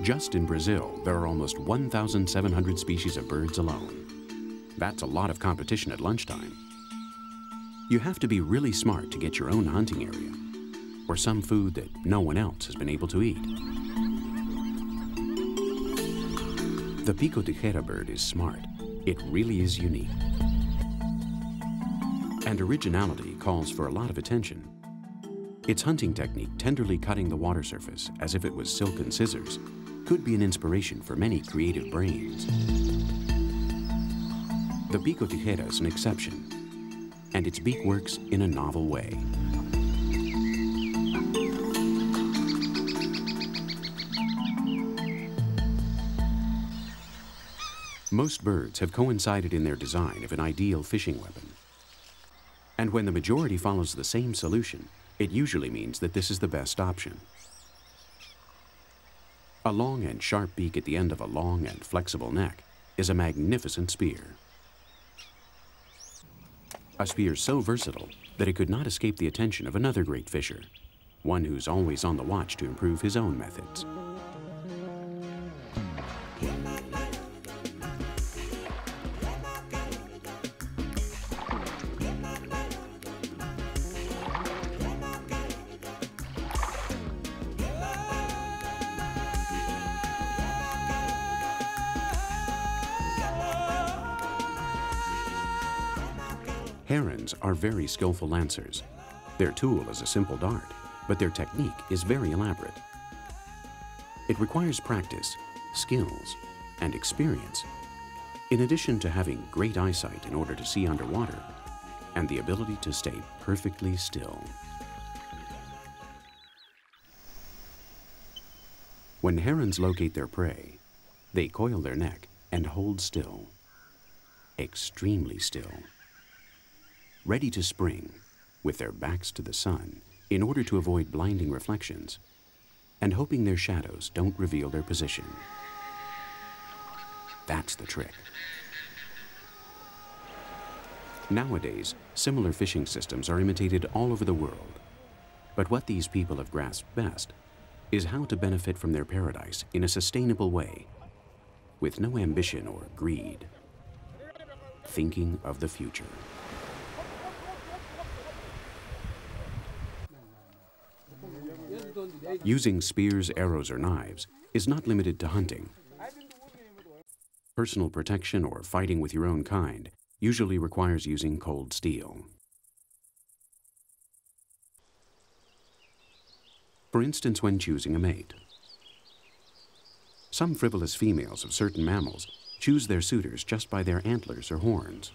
Just in Brazil, there are almost 1,700 species of birds alone. That's a lot of competition at lunchtime. You have to be really smart to get your own hunting area, or some food that no one else has been able to eat. The pico tijera bird is smart. It really is unique. And originality calls for a lot of attention. Its hunting technique, tenderly cutting the water surface as if it was silken scissors, could be an inspiration for many creative brains. The pico tijera is an exception, and its beak works in a novel way. Most birds have coincided in their design of an ideal fishing weapon. And when the majority follows the same solution, it usually means that this is the best option. A long and sharp beak at the end of a long and flexible neck is a magnificent spear. A spear so versatile that it could not escape the attention of another great fisher, one who's always on the watch to improve his own methods. Herons are very skillful lancers. Their tool is a simple dart, but their technique is very elaborate. It requires practice, skills, and experience, in addition to having great eyesight in order to see underwater, and the ability to stay perfectly still. When herons locate their prey, they coil their neck and hold still, extremely still, ready to spring, with their backs to the sun, in order to avoid blinding reflections, and hoping their shadows don't reveal their position. That's the trick. Nowadays, similar fishing systems are imitated all over the world. But what these people have grasped best is how to benefit from their paradise in a sustainable way, with no ambition or greed, thinking of the future. Using spears, arrows, or knives is not limited to hunting. Personal protection or fighting with your own kind usually requires using cold steel. For instance, when choosing a mate. Some frivolous females of certain mammals choose their suitors just by their antlers or horns.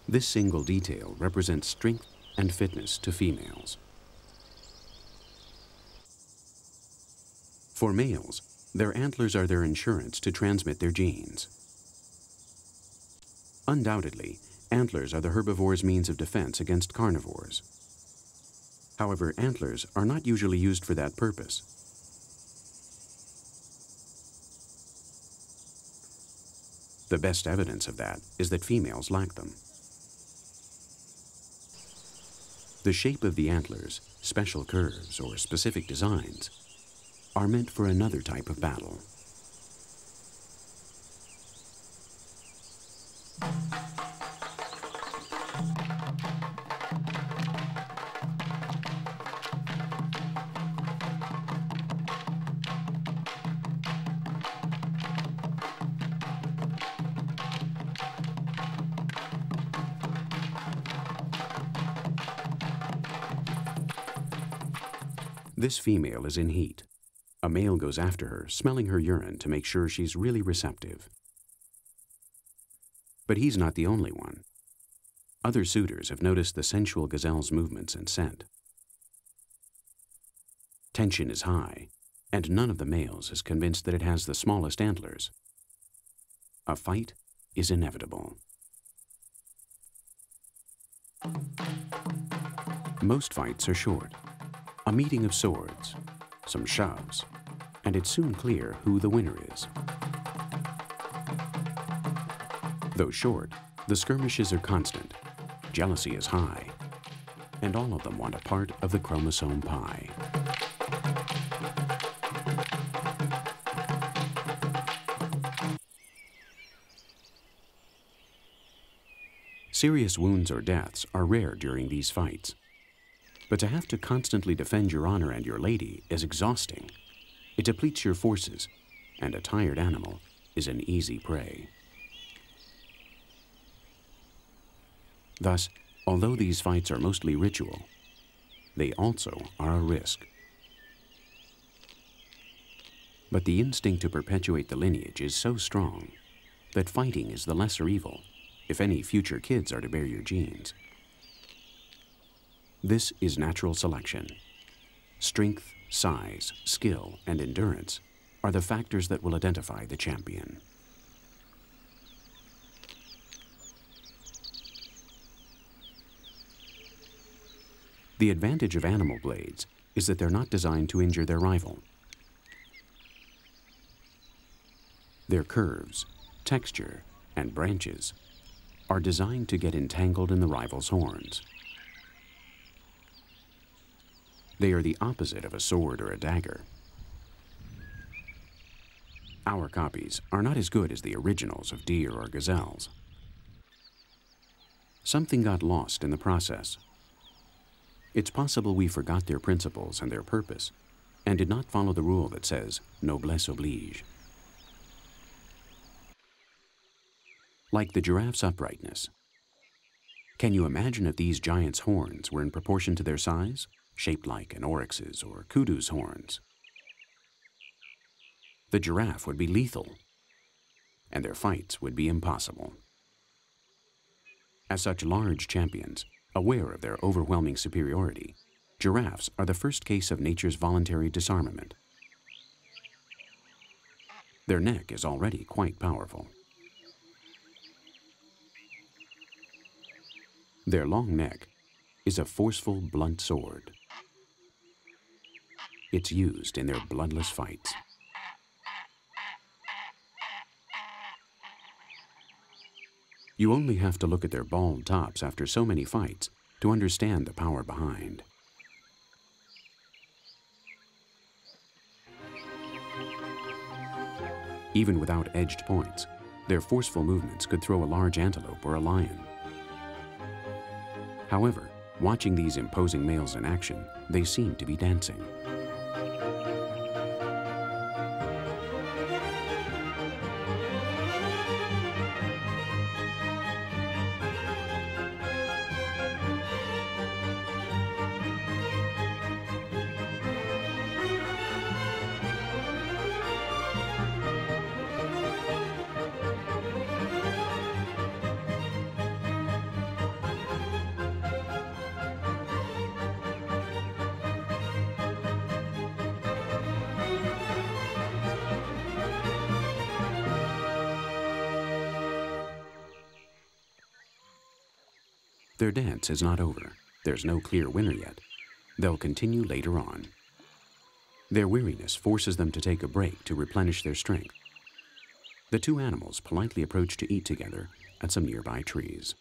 This single detail represents strength and fitness to females. For males, their antlers are their insurance to transmit their genes. Undoubtedly, antlers are the herbivore's means of defense against carnivores. However, antlers are not usually used for that purpose. The best evidence of that is that females lack them. The shape of the antlers, special curves, or specific designs are meant for another type of battle. This female is in heat. A male goes after her, smelling her urine to make sure she's really receptive. But he's not the only one. Other suitors have noticed the sensual gazelle's movements and scent. Tension is high, and none of the males is convinced that it has the smallest antlers. A fight is inevitable. Most fights are short. A meeting of swords, some shoves, and it's soon clear who the winner is. Though short, the skirmishes are constant, jealousy is high, and all of them want a part of the chromosome pie. Serious wounds or deaths are rare during these fights. But to have to constantly defend your honor and your lady is exhausting. It depletes your forces, and a tired animal is an easy prey. Thus, although these fights are mostly ritual, they also are a risk. But the instinct to perpetuate the lineage is so strong that fighting is the lesser evil if any future kids are to bear your genes. This is natural selection. Strength, size, skill, and endurance are the factors that will identify the champion. The advantage of animal blades is that they're not designed to injure their rival. Their curves, texture, and branches are designed to get entangled in the rival's horns. They are the opposite of a sword or a dagger. Our copies are not as good as the originals of deer or gazelles. Something got lost in the process. It's possible we forgot their principles and their purpose, and did not follow the rule that says, noblesse oblige. Like the giraffe's uprightness. Can you imagine if these giants' horns were in proportion to their size, shaped like an oryx's or kudu's horns? The giraffe would be lethal, and their fights would be impossible. As such large champions, aware of their overwhelming superiority, giraffes are the first case of nature's voluntary disarmament. Their neck is already quite powerful. Their long neck is a forceful, blunt sword. It's used in their bloodless fights. You only have to look at their bald tops after so many fights to understand the power behind. Even without edged points, their forceful movements could throw a large antelope or a lion. However, watching these imposing males in action, they seem to be dancing. Their dance is not over. There's no clear winner yet. They'll continue later on. Their weariness forces them to take a break to replenish their strength. The two animals politely approach to eat together at some nearby trees.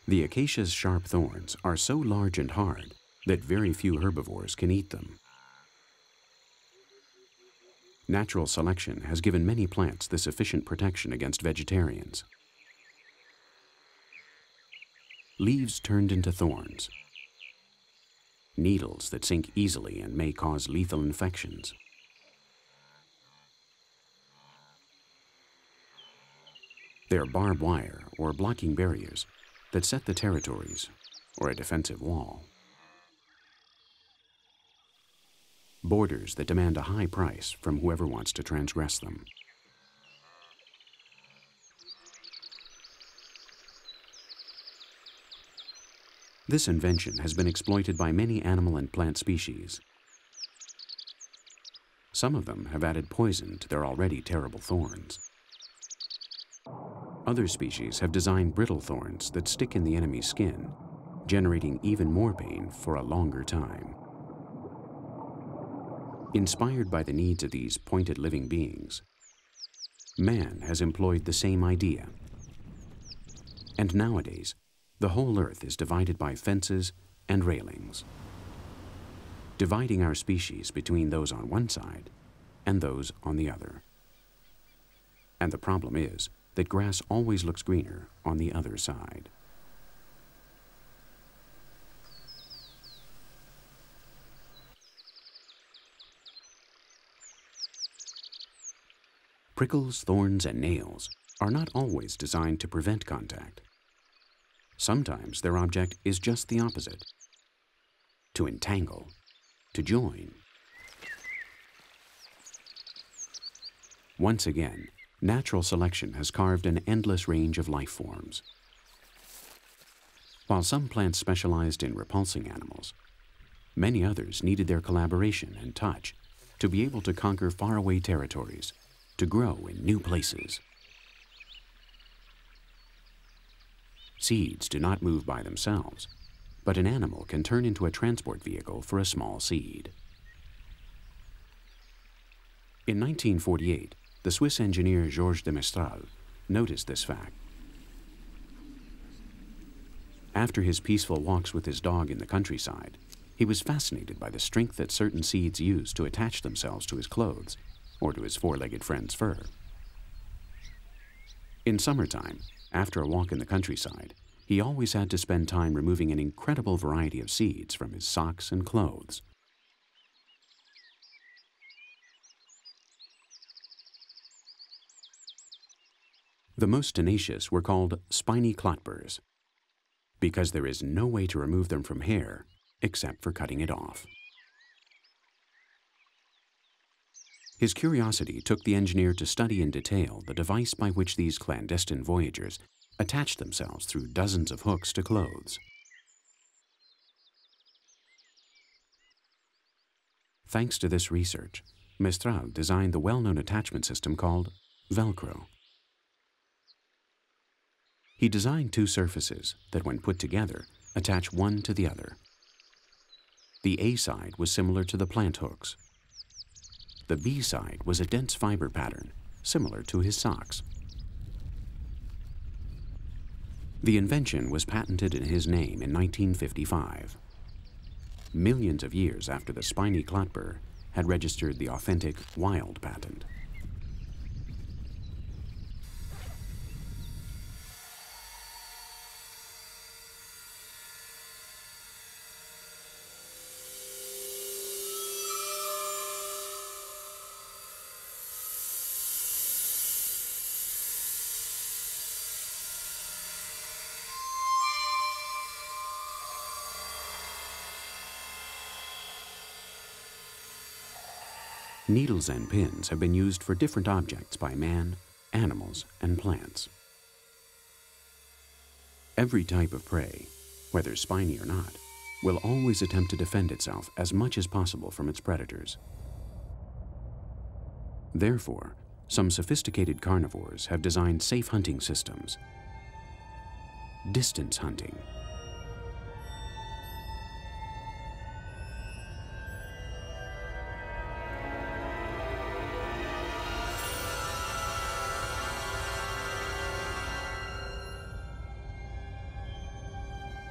The acacia's sharp thorns are so large and hard that very few herbivores can eat them. Natural selection has given many plants this efficient protection against vegetarians. Leaves turned into thorns. Needles that sink easily and may cause lethal infections. They're barbed wire or blocking barriers that set the territories or a defensive wall. Borders that demand a high price from whoever wants to transgress them. This invention has been exploited by many animal and plant species. Some of them have added poison to their already terrible thorns. Other species have designed brittle thorns that stick in the enemy's skin, generating even more pain for a longer time. Inspired by the needs of these pointed living beings, man has employed the same idea. And nowadays, the whole earth is divided by fences and railings, dividing our species between those on one side and those on the other. And the problem is that grass always looks greener on the other side. Prickles, thorns, and nails are not always designed to prevent contact. Sometimes their object is just the opposite: to entangle, to join. Once again, natural selection has carved an endless range of life forms. While some plants specialized in repulsing animals, many others needed their collaboration and touch to be able to conquer faraway territories, to grow in new places. Seeds do not move by themselves, but an animal can turn into a transport vehicle for a small seed. In 1948, the Swiss engineer Georges de Mestral noticed this fact. After his peaceful walks with his dog in the countryside, he was fascinated by the strength that certain seeds use to attach themselves to his clothes or to his four-legged friend's fur. In summertime, after a walk in the countryside, he always had to spend time removing an incredible variety of seeds from his socks and clothes. The most tenacious were called spiny clotburs, because there is no way to remove them from hair except for cutting it off. His curiosity took the engineer to study in detail the device by which these clandestine voyagers attached themselves through dozens of hooks to clothes. Thanks to this research, Mestral designed the well-known attachment system called Velcro. He designed two surfaces that, when put together, attach one to the other. The A side was similar to the plant hooks. The B side was a dense fiber pattern, similar to his socks. The invention was patented in his name in 1955. Millions of years after the spiny clotbur had registered the authentic wild patent. Needles and pins have been used for different objects by man, animals, and plants. Every type of prey, whether spiny or not, will always attempt to defend itself as much as possible from its predators. Therefore, some sophisticated carnivores have designed safe hunting systems. Distance hunting.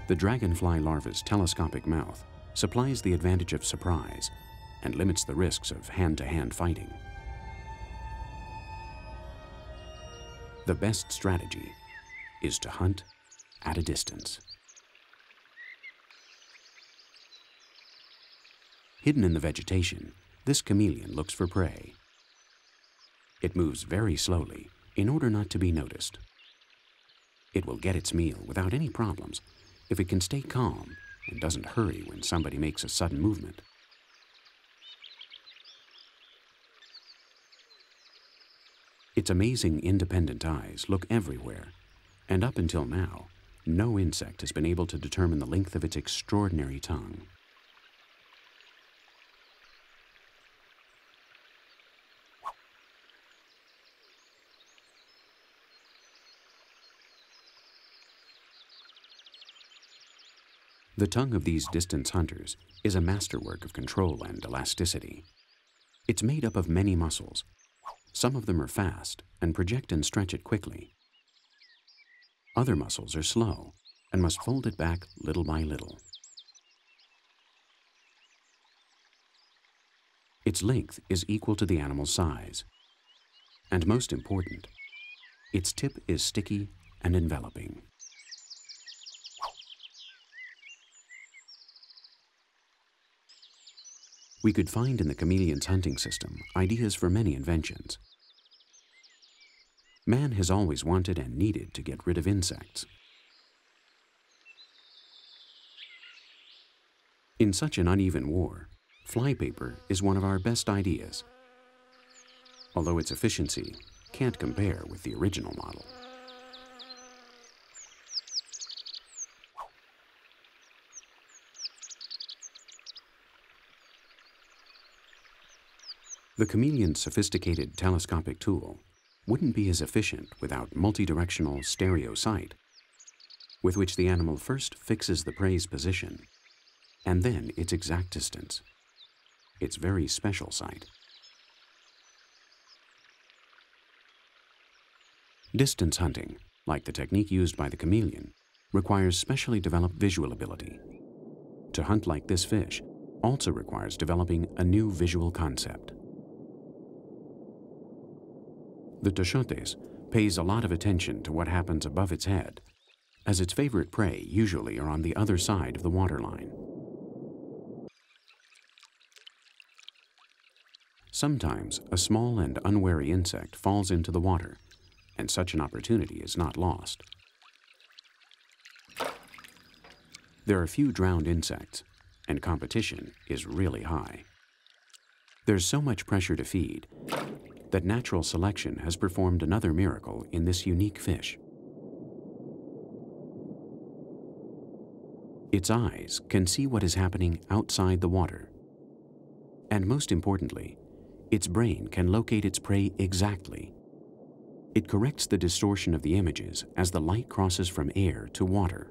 The dragonfly larva's telescopic mouth supplies the advantage of surprise and limits the risks of hand-to-hand fighting. The best strategy is to hunt at a distance. Hidden in the vegetation, this chameleon looks for prey. It moves very slowly in order not to be noticed. It will get its meal without any problems if it can stay calm and doesn't hurry when somebody makes a sudden movement. Its amazing independent eyes look everywhere, and up until now, no insect has been able to determine the length of its extraordinary tongue. The tongue of these distance hunters is a masterwork of control and elasticity. It's made up of many muscles. Some of them are fast and project and stretch it quickly. Other muscles are slow and must fold it back little by little. Its length is equal to the animal's size. And most important, its tip is sticky and enveloping. We could find in the chameleon's hunting system ideas for many inventions. Man has always wanted and needed to get rid of insects. In such an uneven war, flypaper is one of our best ideas, although its efficiency can't compare with the original model. The chameleon's sophisticated telescopic tool wouldn't be as efficient without multidirectional stereo sight, with which the animal first fixes the prey's position and then its exact distance. It's very special sight. Distance hunting, like the technique used by the chameleon, requires specially developed visual ability. To hunt like this fish also requires developing a new visual concept. The Toshotes pays a lot of attention to what happens above its head, as its favorite prey usually are on the other side of the waterline. Sometimes a small and unwary insect falls into the water, and such an opportunity is not lost. There are few drowned insects, and competition is really high. There's so much pressure to feed that natural selection has performed another miracle in this unique fish. Its eyes can see what is happening outside the water. And most importantly, its brain can locate its prey exactly. It corrects the distortion of the images as the light crosses from air to water.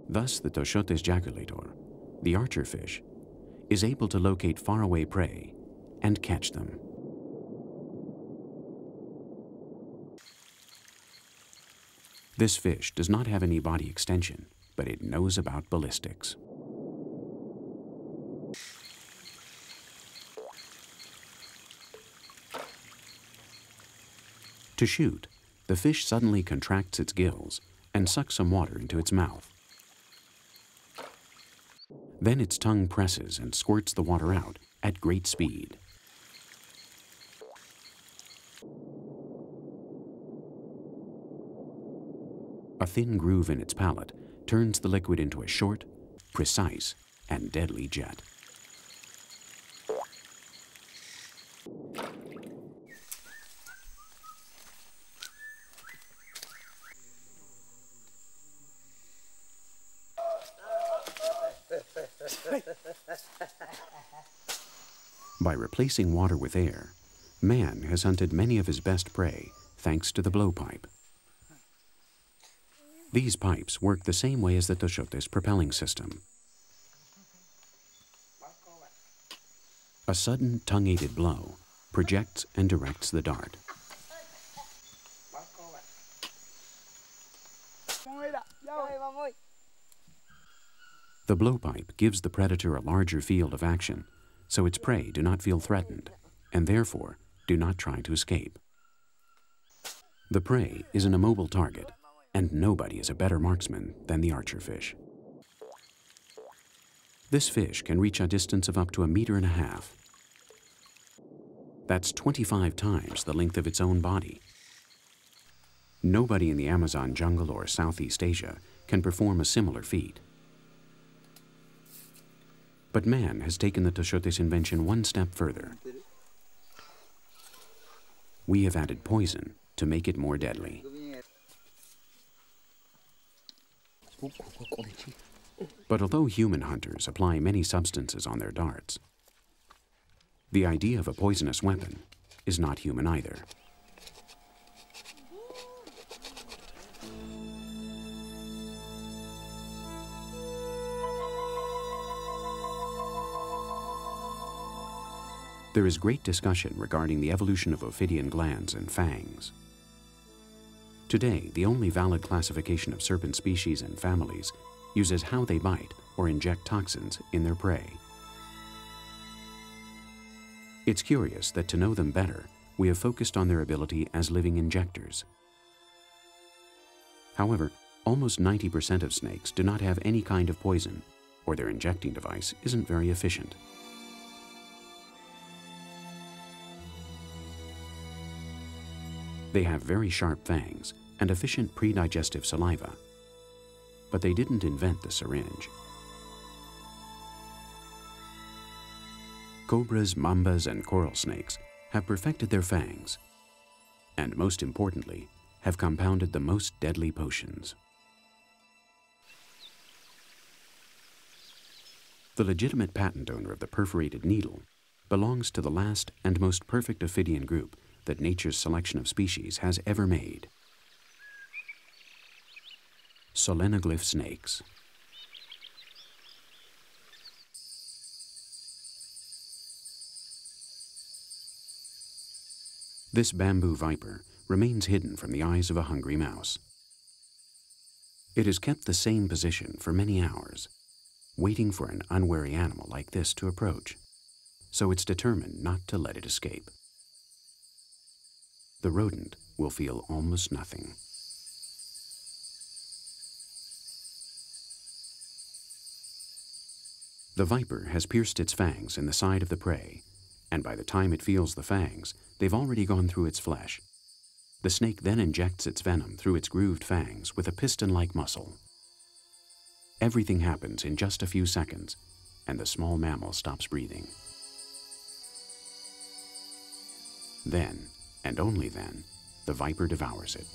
Thus, the Toshotes jaculator, the archer fish, is able to locate faraway prey and catch them. This fish does not have any body extension, but it knows about ballistics. To shoot, the fish suddenly contracts its gills and sucks some water into its mouth. Then its tongue presses and squirts the water out at great speed. A thin groove in its palate turns the liquid into a short, precise, and deadly jet. By replacing water with air, man has hunted many of his best prey thanks to the blowpipe. These pipes work the same way as the Toshotes propelling system. A sudden tongue-aided blow projects and directs the dart. The blowpipe gives the predator a larger field of action, so its prey do not feel threatened, and therefore do not try to escape. The prey is an immobile target, and nobody is a better marksman than the archer fish. This fish can reach a distance of up to 1.5 meters. That's 25 times the length of its own body. Nobody in the Amazon jungle or Southeast Asia can perform a similar feat. But man has taken the Toshotes invention one step further. We have added poison to make it more deadly. But although human hunters apply many substances on their darts, the idea of a poisonous weapon is not human either. There is great discussion regarding the evolution of ophidian glands and fangs. Today, the only valid classification of serpent species and families uses how they bite or inject toxins in their prey. It's curious that to know them better, we have focused on their ability as living injectors. However, almost 90% of snakes do not have any kind of poison, or their injecting device isn't very efficient. They have very sharp fangs and efficient predigestive saliva, but they didn't invent the syringe. Cobras, mambas, and coral snakes have perfected their fangs, and most importantly, have compounded the most deadly potions. The legitimate patent owner of the perforated needle belongs to the last and most perfect ophidian group that nature's selection of species has ever made. Solenoglyph snakes. This bamboo viper remains hidden from the eyes of a hungry mouse. It has kept the same position for many hours, waiting for an unwary animal like this to approach, so it's determined not to let it escape. The rodent will feel almost nothing. The viper has pierced its fangs in the side of the prey, and by the time it feels the fangs, they've already gone through its flesh. The snake then injects its venom through its grooved fangs with a piston-like muscle. Everything happens in just a few seconds, and the small mammal stops breathing. Then, and only then, the viper devours it.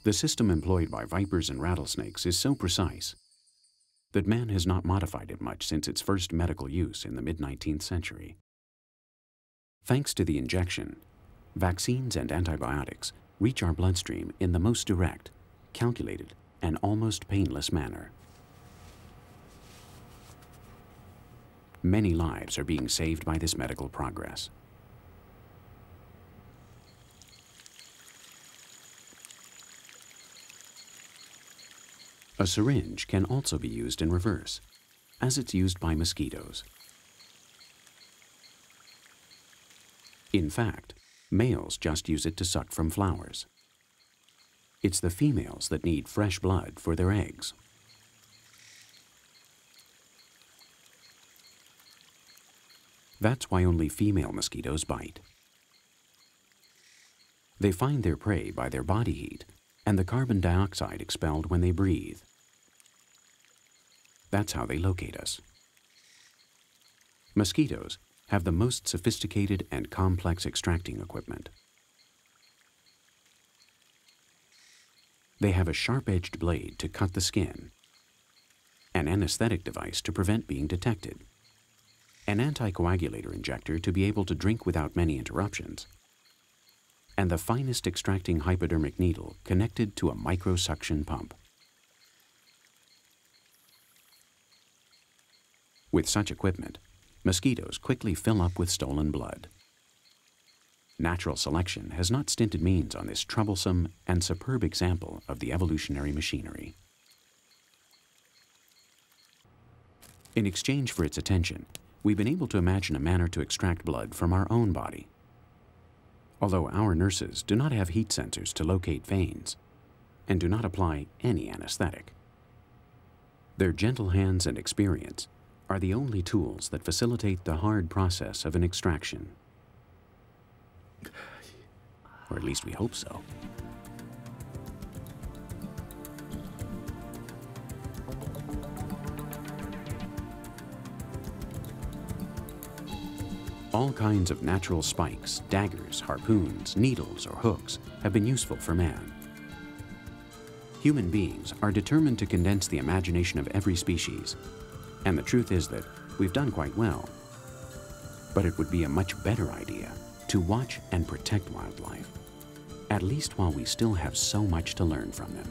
The system employed by vipers and rattlesnakes is so precise that man has not modified it much since its first medical use in the mid-19th century. Thanks to the injection, vaccines and antibiotics reach our bloodstream in the most direct, calculated, and almost painless manner. Many lives are being saved by this medical progress. A syringe can also be used in reverse, as it's used by mosquitoes. In fact, males just use it to suck from flowers. It's the females that need fresh blood for their eggs. That's why only female mosquitoes bite. They find their prey by their body heat and the carbon dioxide expelled when they breathe. That's how they locate us. Mosquitoes have the most sophisticated and complex extracting equipment. They have a sharp-edged blade to cut the skin, an anesthetic device to prevent being detected, an anticoagulator injector to be able to drink without many interruptions, and the finest extracting hypodermic needle connected to a microsuction pump. With such equipment, mosquitoes quickly fill up with stolen blood. Natural selection has not stinted means on this troublesome and superb example of the evolutionary machinery. In exchange for its attention, we've been able to imagine a manner to extract blood from our own body. Although our nurses do not have heat sensors to locate veins and do not apply any anesthetic, their gentle hands and experience are the only tools that facilitate the hard process of an extraction. Or at least we hope so. All kinds of natural spikes, daggers, harpoons, needles, or hooks have been useful for man. Human beings are determined to condense the imagination of every species, and the truth is that we've done quite well. But it would be a much better idea to watch and protect wildlife, at least while we still have so much to learn from them.